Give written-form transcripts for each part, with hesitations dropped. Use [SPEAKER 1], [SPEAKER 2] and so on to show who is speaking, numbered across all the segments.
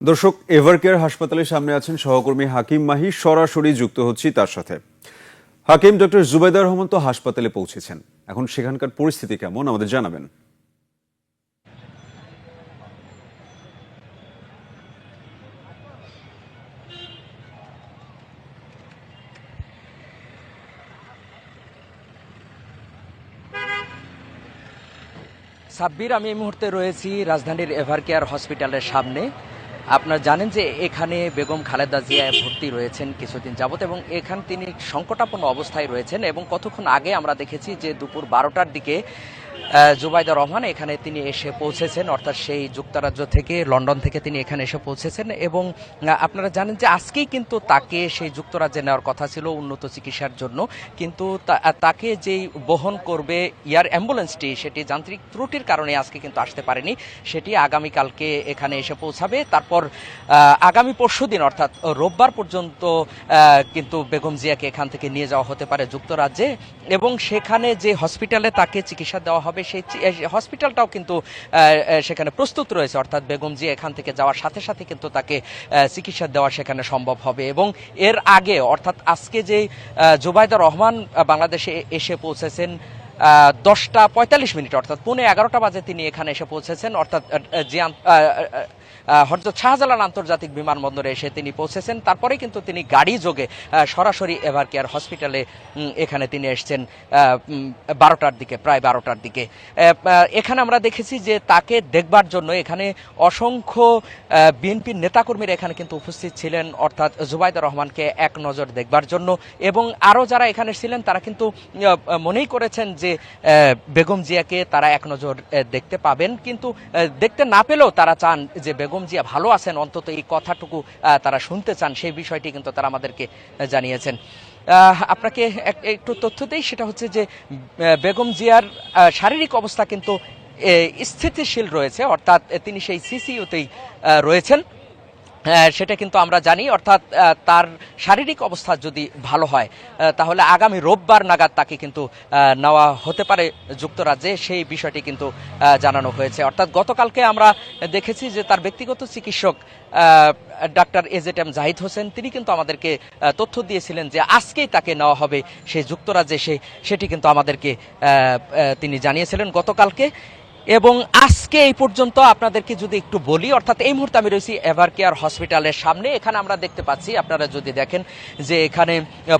[SPEAKER 1] দর্শক, এভারকেয়ার হাসপাতালের সামনে আছেন সহকর্মী হাকিম মাহি। সরাসরি যুক্ত হচ্ছি তার সাথে। হাকিম, ডক্টর জুবাইদা রহমান তো হাসপাতালে পৌঁছেছেন, এখন সেখানকার পরিস্থিতি কেমন আমাদের জানাবেন।
[SPEAKER 2] সাব্বির, আমি এই মুহূর্তে রয়েছি রাজধানীর এভারকেয়ার হসপিটালের সামনে। আপনারা জানেন যে এখানে বেগম খালেদা জিয়া ভর্তি রয়েছেন কিছুদিন যাবত এবং এখানে তিনি সংকটাপন্ন অবস্থায় রয়েছেন এবং কতক্ষণ আগে আমরা দেখেছি যে দুপুর 12টার দিকে জুবাইদা রহমান এখানে তিনি এসে পৌঁছেছেন, অর্থাৎ সেই যুক্তরাজ্য থেকে, লন্ডন থেকে তিনি এখানে এসে পৌঁছেছেন এবং আপনারা জানেন যে আজকেই কিন্তু তাকে সেই যুক্তরাজ্যে নেওয়ার কথা ছিল উন্নত চিকিৎসার জন্য, কিন্তু তাকে যেই বহন করবে এয়ার অ্যাম্বুলেন্সটি, সেটি যান্ত্রিক ত্রুটির কারণে আজকে কিন্তু আসতে পারেনি। সেটি আগামীকালকে এখানে এসে পৌঁছাবে। তারপর আগামী পরশুদিন অর্থাৎ রোববার পর্যন্ত কিন্তু বেগম জিয়াকে এখান থেকে নিয়ে যাওয়া হতে পারে যুক্তরাজ্যে এবং সেখানে যে হসপিটালে তাকে চিকিৎসা দেওয়া হবে সেই হসপিটালটাও কিন্তু সেখানে প্রস্তুত রয়েছে, অর্থাৎ বেগম জিয়া এখান থেকে যাওয়ার সাথে সাথে কিন্তু তাকে চিকিৎসা দেওয়া সেখানে সম্ভব হবে। এবং এর আগে অর্থাৎ আজকে যে জুবাইদা রহমান বাংলাদেশে এসে পৌঁছেছেন 10টা 45 অর্থাৎ 11:15 বাজে তিনি এখানে এসে পৌঁছেছেন, অর্থাৎ যে হযরত শাহজালাল আন্তর্জাতিক বিমানবন্দরে এসে তিনি পৌঁছেছেন। তারপরে কিন্তু তিনি গাড়ি যোগে সরাসরি এভারকেয়ার হসপিটালে এখানে তিনি এসেছেন 12টার দিকে, প্রায় 12টার দিকে। এখানে আমরা দেখেছি যে তাকে দেখবার জন্য এখানে অসংখ্য বিএনপির নেতাকর্মীরা এখানে কিন্তু উপস্থিত ছিলেন, অর্থাৎ জুবাইদা রহমানকে এক নজর দেখবার জন্য। এবং আরও যারা এখানে ছিলেন তারা কিন্তু মনেই করেছেন যে বেগম জিয়াকে তারা এক নজর দেখতে পাবেন, কিন্তু দেখতে না পেলেও তারা চান যে বেগম জিয়া ভালো আছেন, অন্তত এই কথাটুকু তারা শুনতে চান। সেই বিষয়টি কিন্তু তারা আমাদেরকে জানিয়েছেন। আপনাকে একটু তথ্য দেই, সেটা হচ্ছে যে বেগম জিয়ার শারীরিক অবস্থা কিন্তু স্থিতিশীল রয়েছে, অর্থাৎ তিনি সেই সিসিইউতেই রয়েছেন, সেটা কিন্তু আমরা জানি। অর্থাৎ তার শারীরিক অবস্থা যদি ভালো হয় তাহলে আগামী রোববার নাগাদ তাকে কিন্তু নেওয়া হতে পারে যুক্তরাজ্যে, সেই বিষয়টি কিন্তু জানানো হয়েছে। অর্থাৎ গতকালকে আমরা দেখেছি যে তার ব্যক্তিগত চিকিৎসক ডাক্তার এজেড এম জাহিদ হোসেন তিনি কিন্তু আমাদেরকে তথ্য দিয়েছিলেন যে আজকেই তাকে নেওয়া হবে সেই যুক্তরাজ্যে, সেটি কিন্তু আমাদেরকে তিনি জানিয়েছিলেন গতকালকে। এবং আজকে এই পর্যন্ত আপনাদেরকে যদি একটু বলি, অর্থাৎ এই মুহূর্তে আমি রয়েছি এভারকেয়ার হসপিটালের সামনে। এখানে আমরা দেখতে পাচ্ছি, আপনারা যদি দেখেন যে এখানে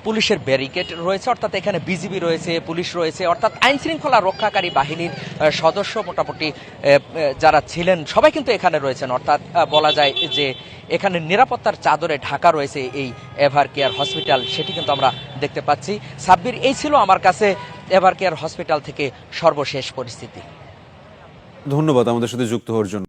[SPEAKER 2] পুলিশের ব্যারিকেড রয়েছে, অর্থাৎ এখানে বিজিবি রয়েছে, পুলিশ রয়েছে, অর্থাৎ আইন শৃঙ্খলা রক্ষাকারী বাহিনীর সদস্য মোটামুটি যারা ছিলেন সবাই কিন্তু এখানে রয়েছেন। অর্থাৎ বলা যায় যে এখানে নিরাপত্তার চাদরে ঢাকা রয়েছে এই এভারকেয়ার হসপিটাল, সেটি কিন্তু আমরা দেখতে পাচ্ছি। সাব্বির, এই ছিল আমার কাছে এভারকেয়ার হসপিটাল থেকে সর্বশেষ পরিস্থিতি।
[SPEAKER 1] ধন্যবাদ আমাদের সাথে যুক্ত হওয়ার জন্য।